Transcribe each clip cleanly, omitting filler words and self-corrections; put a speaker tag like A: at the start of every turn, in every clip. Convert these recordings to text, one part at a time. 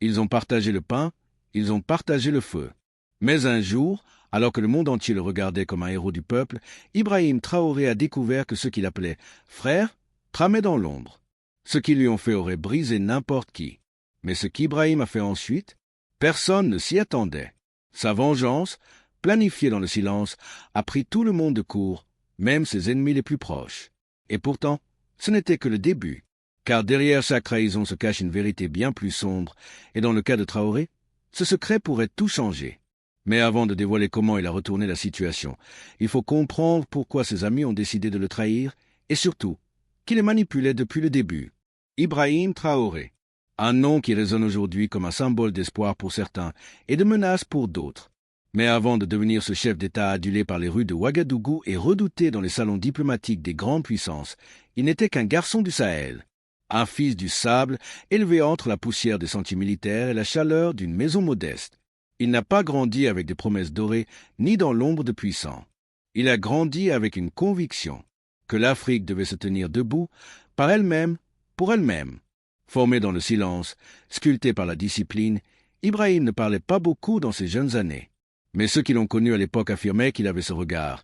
A: Ils ont partagé le pain, ils ont partagé le feu. Mais un jour, alors que le monde entier le regardait comme un héros du peuple, Ibrahim Traoré a découvert que ceux qu'il appelait frères tramaient dans l'ombre. Ce qu'ils lui ont fait aurait brisé n'importe qui. Mais ce qu'Ibrahim a fait ensuite, personne ne s'y attendait. Sa vengeance, planifiée dans le silence, a pris tout le monde de court, même ses ennemis les plus proches. Et pourtant, ce n'était que le début, car derrière chaque trahison se cache une vérité bien plus sombre, et dans le cas de Traoré, ce secret pourrait tout changer. Mais avant de dévoiler comment il a retourné la situation, il faut comprendre pourquoi ses amis ont décidé de le trahir, et surtout, qu'il les manipulait depuis le début. Ibrahim Traoré, un nom qui résonne aujourd'hui comme un symbole d'espoir pour certains et de menace pour d'autres. Mais avant de devenir ce chef d'État adulé par les rues de Ouagadougou et redouté dans les salons diplomatiques des grandes puissances, il n'était qu'un garçon du Sahel, un fils du sable élevé entre la poussière des sentiers militaires et la chaleur d'une maison modeste. Il n'a pas grandi avec des promesses dorées ni dans l'ombre de puissants. Il a grandi avec une conviction que l'Afrique devait se tenir debout par elle-même, pour elle-même. Formé dans le silence, sculpté par la discipline, Ibrahim ne parlait pas beaucoup dans ses jeunes années. Mais ceux qui l'ont connu à l'époque affirmaient qu'il avait ce regard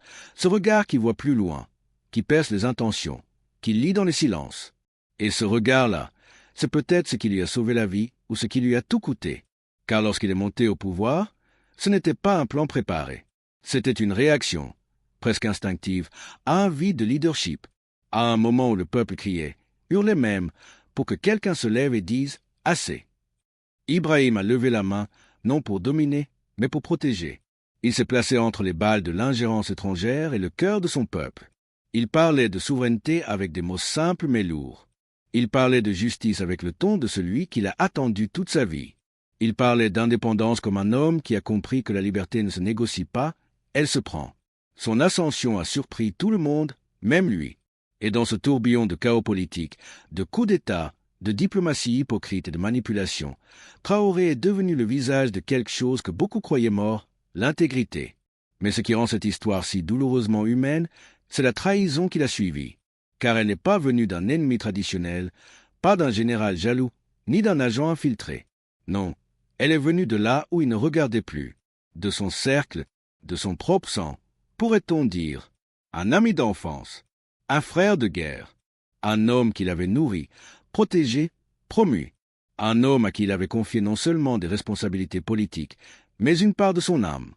A: qui voit plus loin, qui perce les intentions, qui lit dans les silences. Et ce regard-là, c'est peut-être ce qui lui a sauvé la vie ou ce qui lui a tout coûté. Car lorsqu'il est monté au pouvoir, ce n'était pas un plan préparé. C'était une réaction, presque instinctive, à un vide de leadership, à un moment où le peuple criait, hurlait même, pour que quelqu'un se lève et dise « assez ». Ibrahim a levé la main, non pour dominer, mais pour protéger. Il s'est placé entre les balles de l'ingérence étrangère et le cœur de son peuple. Il parlait de souveraineté avec des mots simples mais lourds. Il parlait de justice avec le ton de celui qui l'a attendu toute sa vie. Il parlait d'indépendance comme un homme qui a compris que la liberté ne se négocie pas, elle se prend. Son ascension a surpris tout le monde, même lui. Et dans ce tourbillon de chaos politique, de coups d'État, de diplomatie hypocrite et de manipulation, Traoré est devenu le visage de quelque chose que beaucoup croyaient mort, l'intégrité. Mais ce qui rend cette histoire si douloureusement humaine, c'est la trahison qui l'a suivie. Car elle n'est pas venue d'un ennemi traditionnel, pas d'un général jaloux, ni d'un agent infiltré. Non, elle est venue de là où il ne regardait plus, de son cercle, de son propre sang, pourrait-on dire, un ami d'enfance, un frère de guerre, un homme qu'il avait nourri, protégé, promu, un homme à qui il avait confié non seulement des responsabilités politiques, mais une part de son âme.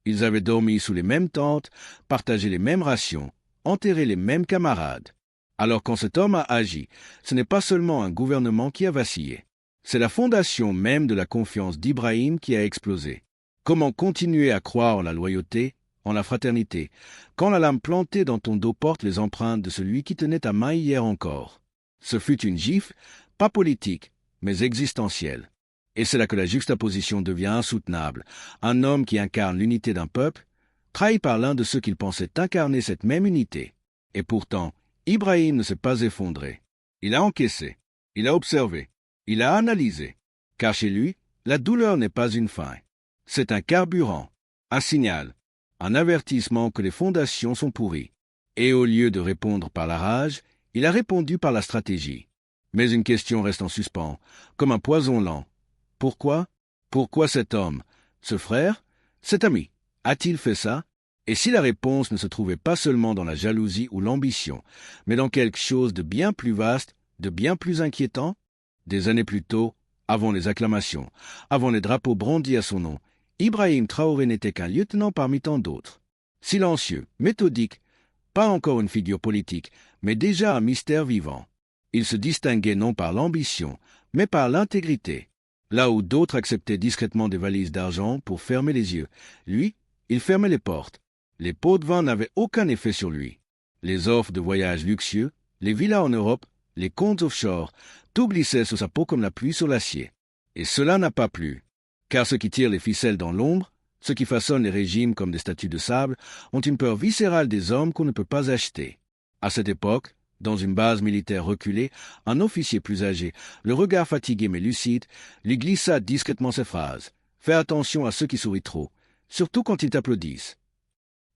A: Ils avaient dormi sous les mêmes tentes, partagé les mêmes rations, enterré les mêmes camarades. Alors quand cet homme a agi, ce n'est pas seulement un gouvernement qui a vacillé. C'est la fondation même de la confiance d'Ibrahim qui a explosé. Comment continuer à croire en la loyauté, en la fraternité, quand la lame plantée dans ton dos porte les empreintes de celui qui tenait ta main hier encore? Ce fut une gifle, pas politique, mais existentielle. Et c'est là que la juxtaposition devient insoutenable. Un homme qui incarne l'unité d'un peuple, trahi par l'un de ceux qu'il pensait incarner cette même unité. Et pourtant, Ibrahim ne s'est pas effondré. Il a encaissé, il a observé, il a analysé. Car chez lui, la douleur n'est pas une fin. C'est un carburant, un signal, un avertissement que les fondations sont pourries. Et au lieu de répondre par la rage, il a répondu par la stratégie. Mais une question reste en suspens, comme un poison lent. Pourquoi? Pourquoi cet homme, ce frère, cet ami, a-t-il fait ça? Et si la réponse ne se trouvait pas seulement dans la jalousie ou l'ambition, mais dans quelque chose de bien plus vaste, de bien plus inquiétant? Des années plus tôt, avant les acclamations, avant les drapeaux brandis à son nom, Ibrahim Traoré n'était qu'un lieutenant parmi tant d'autres. Silencieux, méthodique, pas encore une figure politique, mais déjà un mystère vivant. Il se distinguait non par l'ambition, mais par l'intégrité. Là où d'autres acceptaient discrètement des valises d'argent pour fermer les yeux, lui, il fermait les portes. Les pots de vin n'avaient aucun effet sur lui. Les offres de voyages luxueux, les villas en Europe, les comptes offshore, tout glissait sous sa peau comme la pluie sur l'acier. Et cela n'a pas plu. Car ceux qui tirent les ficelles dans l'ombre, ceux qui façonnent les régimes comme des statues de sable, ont une peur viscérale des hommes qu'on ne peut pas acheter. À cette époque, dans une base militaire reculée, un officier plus âgé, le regard fatigué mais lucide, lui glissa discrètement ces phrases. « Fais attention à ceux qui sourient trop, surtout quand ils t'applaudissent. »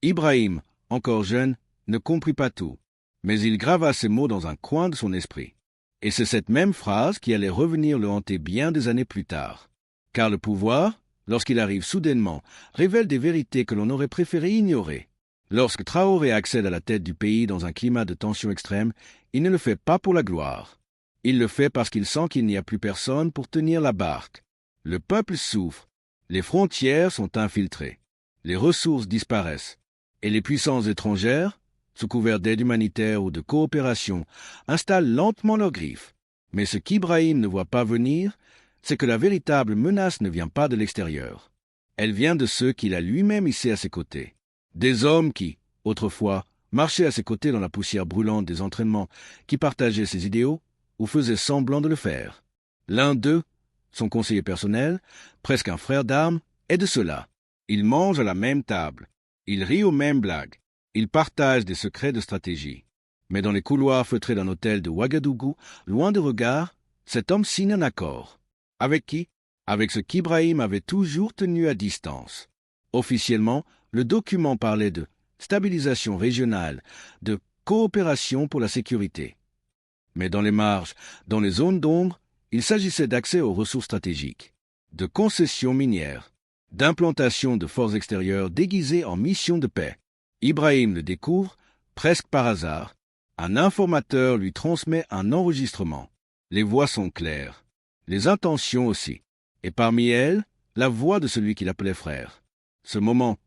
A: Ibrahim, encore jeune, ne comprit pas tout, mais il grava ces mots dans un coin de son esprit. Et c'est cette même phrase qui allait revenir le hanter bien des années plus tard. Car le pouvoir, lorsqu'il arrive soudainement, révèle des vérités que l'on aurait préféré ignorer. Lorsque Traoré accède à la tête du pays dans un climat de tension extrême, il ne le fait pas pour la gloire. Il le fait parce qu'il sent qu'il n'y a plus personne pour tenir la barque. Le peuple souffre, les frontières sont infiltrées, les ressources disparaissent, et les puissances étrangères, sous couvert d'aide humanitaire ou de coopération, installent lentement leurs griffes. Mais ce qu'Ibrahim ne voit pas venir, c'est que la véritable menace ne vient pas de l'extérieur. Elle vient de ceux qu'il a lui-même hissés à ses côtés. Des hommes qui, autrefois, marchaient à ses côtés dans la poussière brûlante des entraînements, qui partageaient ses idéaux ou faisaient semblant de le faire. L'un d'eux, son conseiller personnel, presque un frère d'armes, est de ceux-là. Ils mangent à la même table, ils rient aux mêmes blagues, ils partagent des secrets de stratégie. Mais dans les couloirs feutrés d'un hôtel de Ouagadougou, loin de regard, cet homme signe un accord. Avec qui? Avec ce qu'Ibrahim avait toujours tenu à distance. Officiellement, le document parlait de stabilisation régionale, de coopération pour la sécurité. Mais dans les marges, dans les zones d'ombre, il s'agissait d'accès aux ressources stratégiques, de concessions minières, d'implantation de forces extérieures déguisées en mission de paix. Ibrahim le découvre, presque par hasard. Un informateur lui transmet un enregistrement. Les voix sont claires, les intentions aussi, et parmi elles, la voix de celui qu'il appelait frère. Ce moment,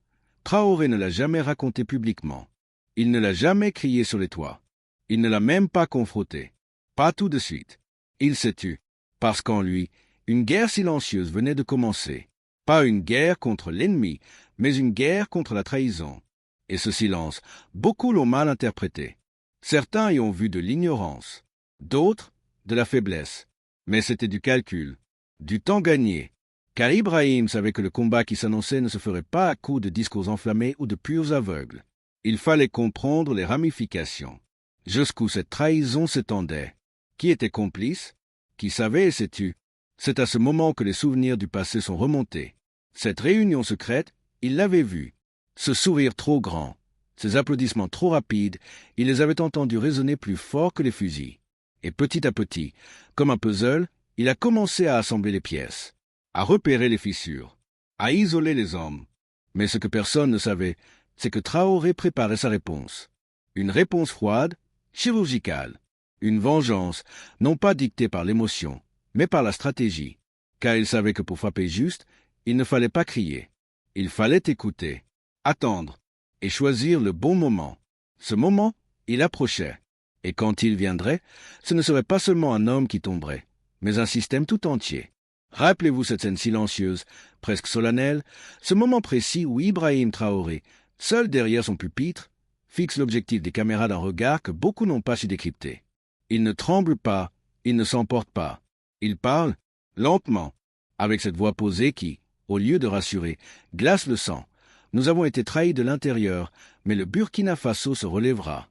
A: Traoré ne l'a jamais raconté publiquement. Il ne l'a jamais crié sur les toits. Il ne l'a même pas confronté. Pas tout de suite. Il s'est tu, parce qu'en lui, une guerre silencieuse venait de commencer. Pas une guerre contre l'ennemi, mais une guerre contre la trahison. Et ce silence, beaucoup l'ont mal interprété. Certains y ont vu de l'ignorance, d'autres de la faiblesse. Mais c'était du calcul, du temps gagné, car Ibrahim savait que le combat qui s'annonçait ne se ferait pas à coups de discours enflammés ou de purs aveugles. Il fallait comprendre les ramifications, jusqu'où cette trahison s'étendait. Qui était complice? Qui savait et s'est tu? C'est à ce moment que les souvenirs du passé sont remontés. Cette réunion secrète, il l'avait vue. Ce sourire trop grand, ces applaudissements trop rapides, il les avait entendus résonner plus fort que les fusils. Et petit à petit, comme un puzzle, il a commencé à assembler les pièces, à repérer les fissures, à isoler les hommes. Mais ce que personne ne savait, c'est que Traoré préparait sa réponse. Une réponse froide, chirurgicale. Une vengeance, non pas dictée par l'émotion, mais par la stratégie. Car il savait que pour frapper juste, il ne fallait pas crier. Il fallait écouter, attendre, et choisir le bon moment. Ce moment, il approchait. Et quand il viendrait, ce ne serait pas seulement un homme qui tomberait, mais un système tout entier. Rappelez-vous cette scène silencieuse, presque solennelle, ce moment précis où Ibrahim Traoré, seul derrière son pupitre, fixe l'objectif des caméras d'un regard que beaucoup n'ont pas su décrypter. Il ne tremble pas, il ne s'emporte pas. Il parle, lentement, avec cette voix posée qui, au lieu de rassurer, glace le sang. Nous avons été trahis de l'intérieur, mais le Burkina Faso se relèvera.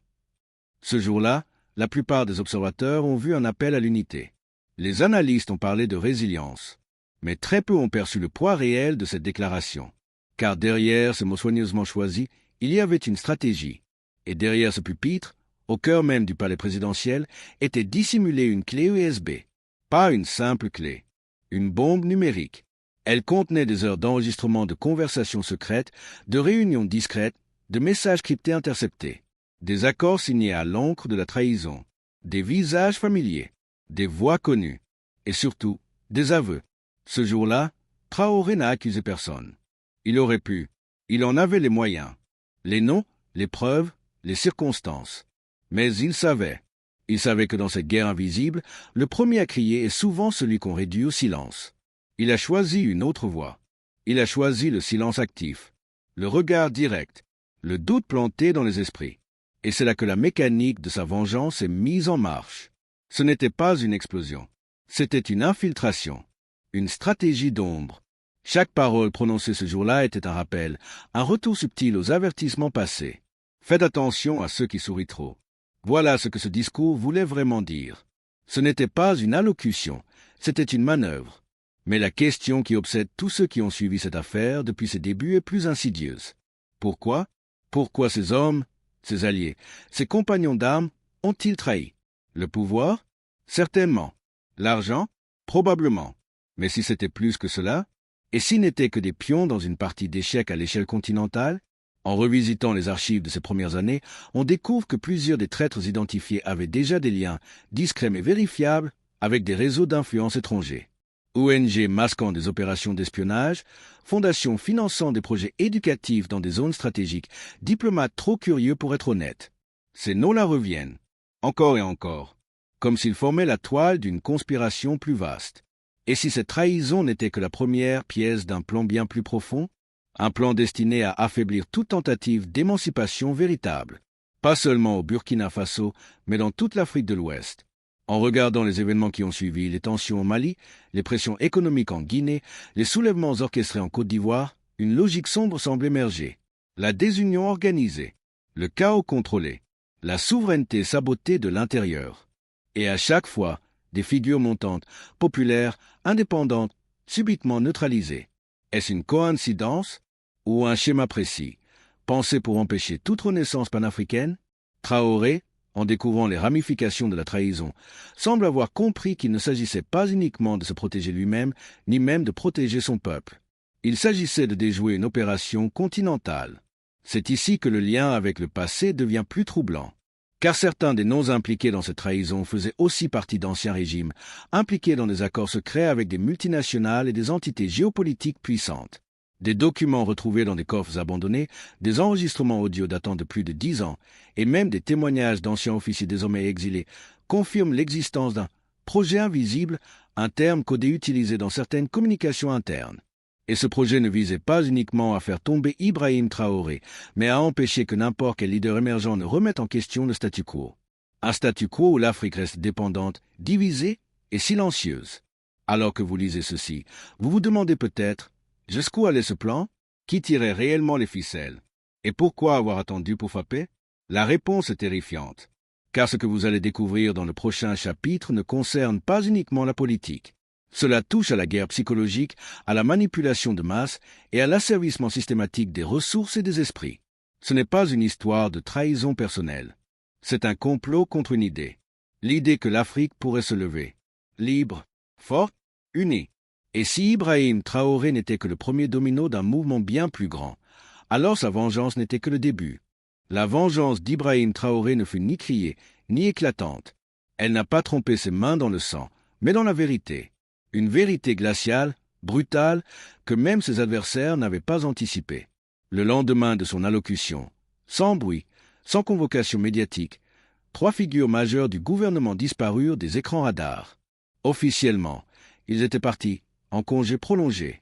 A: Ce jour-là, la plupart des observateurs ont vu un appel à l'unité. Les analystes ont parlé de résilience, mais très peu ont perçu le poids réel de cette déclaration. Car derrière ce mot soigneusement choisi, il y avait une stratégie. Et derrière ce pupitre, au cœur même du palais présidentiel, était dissimulée une clé USB. Pas une simple clé, une bombe numérique. Elle contenait des heures d'enregistrement de conversations secrètes, de réunions discrètes, de messages cryptés interceptés, des accords signés à l'encre de la trahison, des visages familiers, des voix connues, et surtout, des aveux. Ce jour-là, Traoré n'a accusé personne. Il aurait pu, il en avait les moyens, les noms, les preuves, les circonstances. Mais il savait que dans cette guerre invisible, le premier à crier est souvent celui qu'on réduit au silence. Il a choisi une autre voie. Il a choisi le silence actif, le regard direct, le doute planté dans les esprits. Et c'est là que la mécanique de sa vengeance est mise en marche. Ce n'était pas une explosion. C'était une infiltration, une stratégie d'ombre. Chaque parole prononcée ce jour-là était un rappel, un retour subtil aux avertissements passés. Faites attention à ceux qui sourient trop. Voilà ce que ce discours voulait vraiment dire. Ce n'était pas une allocution, c'était une manœuvre. Mais la question qui obsède tous ceux qui ont suivi cette affaire depuis ses débuts est plus insidieuse. Pourquoi? Pourquoi ces hommes, ces alliés, ces compagnons d'armes ont-ils trahi? Le pouvoir? Certainement. L'argent? Probablement. Mais si c'était plus que cela, et s'ils n'étaient que des pions dans une partie d'échecs à l'échelle continentale, en revisitant les archives de ces premières années, on découvre que plusieurs des traîtres identifiés avaient déjà des liens, discrets mais vérifiables, avec des réseaux d'influence étrangers. ONG masquant des opérations d'espionnage, fondations finançant des projets éducatifs dans des zones stratégiques, diplomates trop curieux pour être honnêtes. Ces noms-là reviennent, encore et encore, comme s'ils formaient la toile d'une conspiration plus vaste. Et si cette trahison n'était que la première pièce d'un plan bien plus profond, un plan destiné à affaiblir toute tentative d'émancipation véritable, pas seulement au Burkina Faso, mais dans toute l'Afrique de l'Ouest. En regardant les événements qui ont suivi, les tensions au Mali, les pressions économiques en Guinée, les soulèvements orchestrés en Côte d'Ivoire, une logique sombre semble émerger. La désunion organisée, le chaos contrôlé, la souveraineté sabotée de l'intérieur. Et à chaque fois, des figures montantes, populaires, indépendantes, subitement neutralisées. Est-ce une coïncidence ou un schéma précis, pensé pour empêcher toute renaissance panafricaine? Traoré, en découvrant les ramifications de la trahison, semble avoir compris qu'il ne s'agissait pas uniquement de se protéger lui-même, ni même de protéger son peuple. Il s'agissait de déjouer une opération continentale. C'est ici que le lien avec le passé devient plus troublant. Car certains des noms impliqués dans cette trahison faisaient aussi partie d'anciens régimes, impliqués dans des accords secrets avec des multinationales et des entités géopolitiques puissantes. Des documents retrouvés dans des coffres abandonnés, des enregistrements audio datant de plus de 10 ans, et même des témoignages d'anciens officiers désormais exilés, confirment l'existence d'un projet invisible, un terme codé utilisé dans certaines communications internes. Et ce projet ne visait pas uniquement à faire tomber Ibrahim Traoré, mais à empêcher que n'importe quel leader émergent ne remette en question le statu quo. Un statu quo où l'Afrique reste dépendante, divisée et silencieuse. Alors que vous lisez ceci, vous vous demandez peut-être jusqu'où allait ce plan? Qui tirait réellement les ficelles? Et pourquoi avoir attendu pour frapper? La réponse est terrifiante. Car ce que vous allez découvrir dans le prochain chapitre ne concerne pas uniquement la politique. Cela touche à la guerre psychologique, à la manipulation de masse et à l'asservissement systématique des ressources et des esprits. Ce n'est pas une histoire de trahison personnelle. C'est un complot contre une idée. L'idée que l'Afrique pourrait se lever. Libre, forte, unie. Et si Ibrahim Traoré n'était que le premier domino d'un mouvement bien plus grand, alors sa vengeance n'était que le début. La vengeance d'Ibrahim Traoré ne fut ni criée, ni éclatante. Elle n'a pas trempé ses mains dans le sang, mais dans la vérité. Une vérité glaciale, brutale, que même ses adversaires n'avaient pas anticipée. Le lendemain de son allocution, sans bruit, sans convocation médiatique, 3 figures majeures du gouvernement disparurent des écrans radars. Officiellement, ils étaient partis en congé prolongé.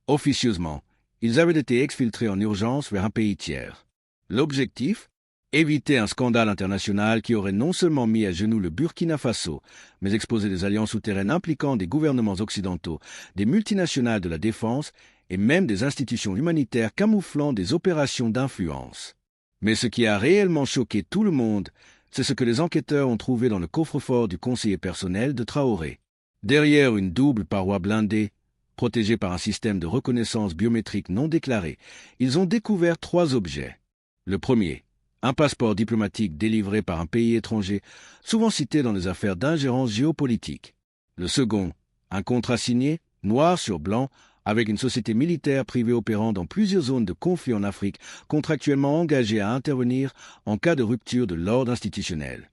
A: Officieusement, ils avaient été exfiltrés en urgence vers un pays tiers. L'objectif? Éviter un scandale international qui aurait non seulement mis à genoux le Burkina Faso, mais exposé des alliances souterraines impliquant des gouvernements occidentaux, des multinationales de la défense et même des institutions humanitaires camouflant des opérations d'influence. Mais ce qui a réellement choqué tout le monde, c'est ce que les enquêteurs ont trouvé dans le coffre-fort du conseiller personnel de Traoré. Derrière une double paroi blindée, protégée par un système de reconnaissance biométrique non déclaré, ils ont découvert 3 objets. Le premier, un passeport diplomatique délivré par un pays étranger, souvent cité dans les affaires d'ingérence géopolitique. Le second, un contrat signé, noir sur blanc, avec une société militaire privée opérant dans plusieurs zones de conflit en Afrique, contractuellement engagée à intervenir en cas de rupture de l'ordre institutionnel.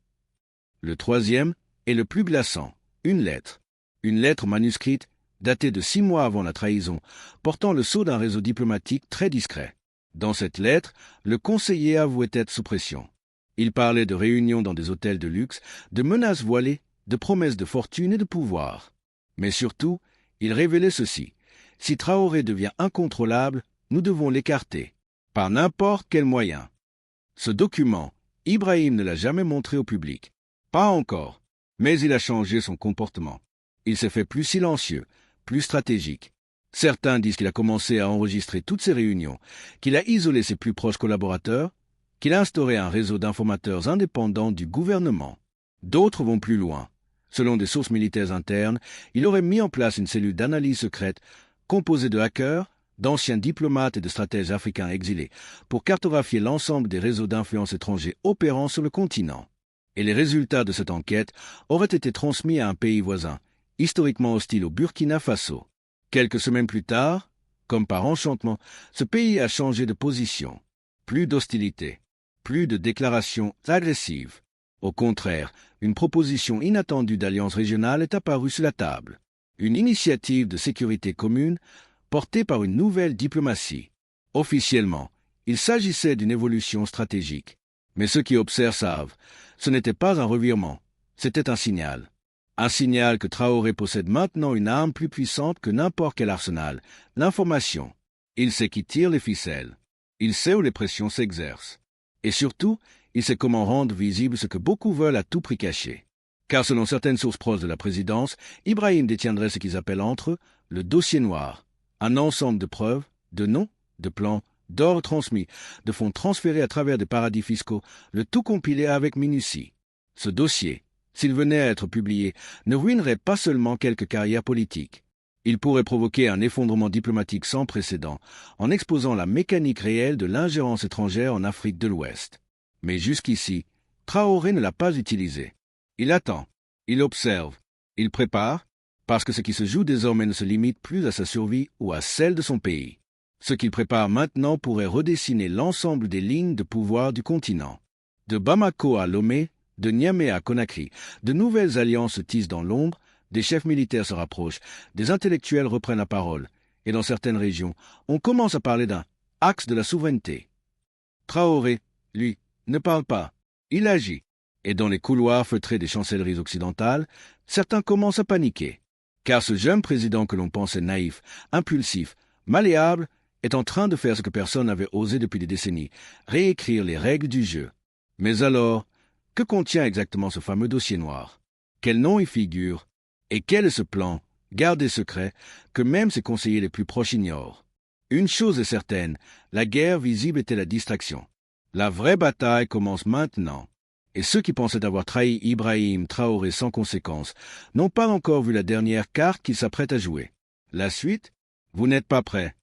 A: Le troisième est le plus glaçant, une lettre. Une lettre manuscrite, datée de 6 mois avant la trahison, portant le sceau d'un réseau diplomatique très discret. Dans cette lettre, le conseiller avouait être sous pression. Il parlait de réunions dans des hôtels de luxe, de menaces voilées, de promesses de fortune et de pouvoir. Mais surtout, il révélait ceci. Si Traoré devient incontrôlable, nous devons l'écarter, par n'importe quel moyen. Ce document, Ibrahim ne l'a jamais montré au public. Pas encore, mais il a changé son comportement. Il s'est fait plus silencieux, plus stratégique. Certains disent qu'il a commencé à enregistrer toutes ses réunions, qu'il a isolé ses plus proches collaborateurs, qu'il a instauré un réseau d'informateurs indépendants du gouvernement. D'autres vont plus loin. Selon des sources militaires internes, il aurait mis en place une cellule d'analyse secrète composée de hackers, d'anciens diplomates et de stratèges africains exilés pour cartographier l'ensemble des réseaux d'influence étrangers opérant sur le continent. Et les résultats de cette enquête auraient été transmis à un pays voisin, historiquement hostile au Burkina Faso. Quelques semaines plus tard, comme par enchantement, ce pays a changé de position. Plus d'hostilité, plus de déclarations agressives. Au contraire, une proposition inattendue d'alliance régionale est apparue sur la table. Une initiative de sécurité commune portée par une nouvelle diplomatie. Officiellement, il s'agissait d'une évolution stratégique. Mais ceux qui observent savent, ce n'était pas un revirement, c'était un signal. Un signal que Traoré possède maintenant une arme plus puissante que n'importe quel arsenal, l'information. Il sait qui tire les ficelles. Il sait où les pressions s'exercent. Et surtout, il sait comment rendre visible ce que beaucoup veulent à tout prix cacher. Car selon certaines sources proches de la présidence, Ibrahim détiendrait ce qu'ils appellent entre eux le dossier noir, un ensemble de preuves, de noms, de plans, d'or transmis, de fonds transférés à travers des paradis fiscaux, le tout compilé avec minutie. Ce dossier, s'il venait à être publié, ne ruinerait pas seulement quelques carrières politiques. Il pourrait provoquer un effondrement diplomatique sans précédent, en exposant la mécanique réelle de l'ingérence étrangère en Afrique de l'Ouest. Mais jusqu'ici, Traoré ne l'a pas utilisé. Il attend, il observe, il prépare, parce que ce qui se joue désormais ne se limite plus à sa survie ou à celle de son pays. Ce qu'il prépare maintenant pourrait redessiner l'ensemble des lignes de pouvoir du continent. De Bamako à Lomé, de Niamey à Conakry, de nouvelles alliances se tissent dans l'ombre, des chefs militaires se rapprochent, des intellectuels reprennent la parole, et dans certaines régions, on commence à parler d'un « axe de la souveraineté ». Traoré, lui, ne parle pas, il agit, et dans les couloirs feutrés des chancelleries occidentales, certains commencent à paniquer. Car ce jeune président que l'on pensait naïf, impulsif, malléable, est en train de faire ce que personne n'avait osé depuis des décennies, réécrire les règles du jeu. Mais alors, que contient exactement ce fameux dossier noir? Quel nom y figure? Et quel est ce plan, gardé secret, que même ses conseillers les plus proches ignorent? Une chose est certaine, la guerre visible était la distraction. La vraie bataille commence maintenant. Et ceux qui pensaient avoir trahi Ibrahim Traoré sans conséquence n'ont pas encore vu la dernière carte qu'ils s'apprêtent à jouer. La suite? Vous n'êtes pas prêts.